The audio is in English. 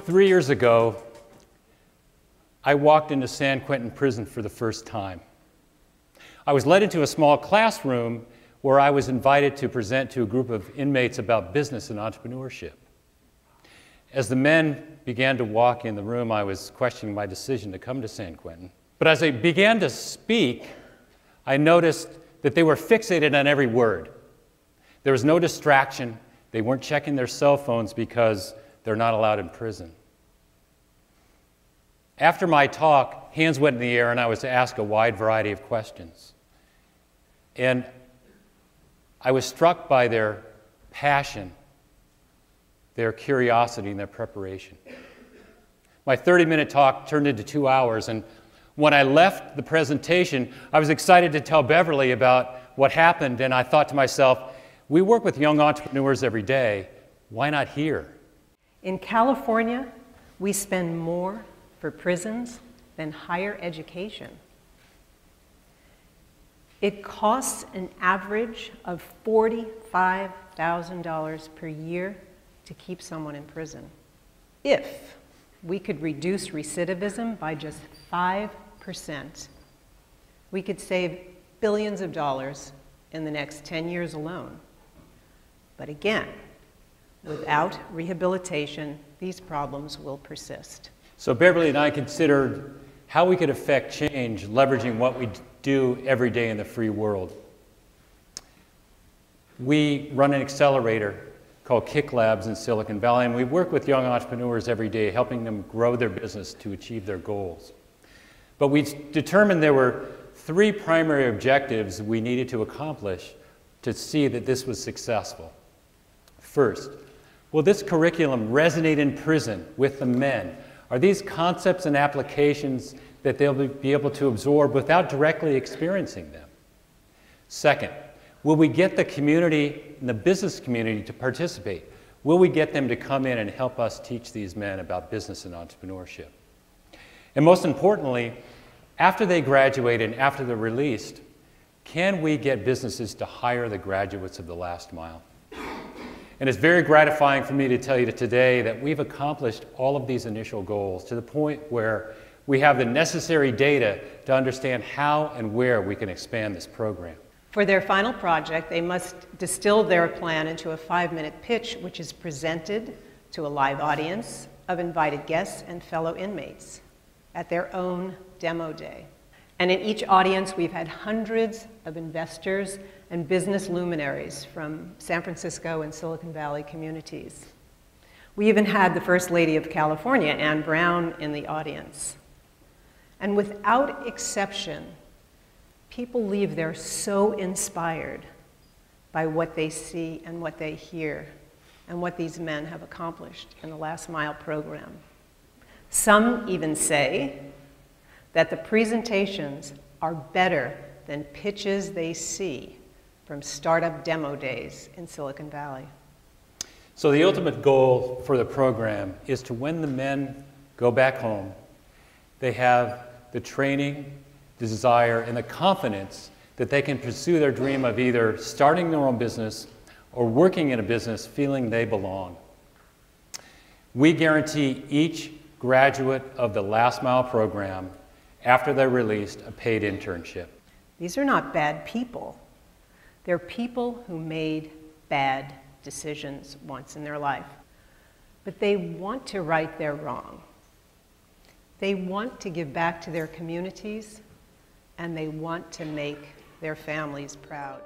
3 years ago, I walked into San Quentin Prison for the first time. I was led into a small classroom where I was invited to present to a group of inmates about business and entrepreneurship. As the men began to walk in the room, I was questioning my decision to come to San Quentin. But as I began to speak, I noticed that they were fixated on every word. There was no distraction. They weren't checking their cell phones because they're not allowed in prison. After my talk, hands went in the air and I was asked a wide variety of questions. And I was struck by their passion, their curiosity, and their preparation. My 30-minute talk turned into 2 hours, and when I left the presentation, I was excited to tell Beverly about what happened, and I thought to myself, we work with young entrepreneurs every day. Why not here? In California, we spend more for prisons than higher education. It costs an average of $45,000 per year to keep someone in prison. If we could reduce recidivism by just 5%, we could save billions of dollars in the next 10 years alone. But again, without rehabilitation, these problems will persist. So Beverly and I considered how we could affect change leveraging what we do every day in the free world. We run an accelerator called Kick Labs in Silicon Valley, and we work with young entrepreneurs every day, helping them grow their business to achieve their goals. But we determined there were 3 primary objectives we needed to accomplish to see that this was successful. First, will this curriculum resonate in prison with the men? Are these concepts and applications that they'll be able to absorb without directly experiencing them? Second, will we get the community and the business community to participate? Will we get them to come in and help us teach these men about business and entrepreneurship? And most importantly, after they graduate and after they're released, can we get businesses to hire the graduates of the last mile? And it's very gratifying for me to tell you today that we've accomplished all of these initial goals to the point where we have the necessary data to understand how and where we can expand this program. For their final project, they must distill their plan into a 5-minute pitch, which is presented to a live audience of invited guests and fellow inmates at their own demo day. And in each audience, we've had hundreds of investors and business luminaries from San Francisco and Silicon Valley communities. We even had the First Lady of California, Anne Brown, in the audience. And without exception, people leave there so inspired by what they see and what they hear and what these men have accomplished in the Last Mile program. Some even say that the presentations are better than pitches they see from startup demo days in Silicon Valley. So the ultimate goal for the program is to, when the men go back home, they have the training, the desire, and the confidence that they can pursue their dream of either starting their own business or working in a business feeling they belong. We guarantee each graduate of the Last Mile program, after they're released, a paid internship. These are not bad people. They're people who made bad decisions once in their life, but they want to right their wrong. They want to give back to their communities, and they want to make their families proud.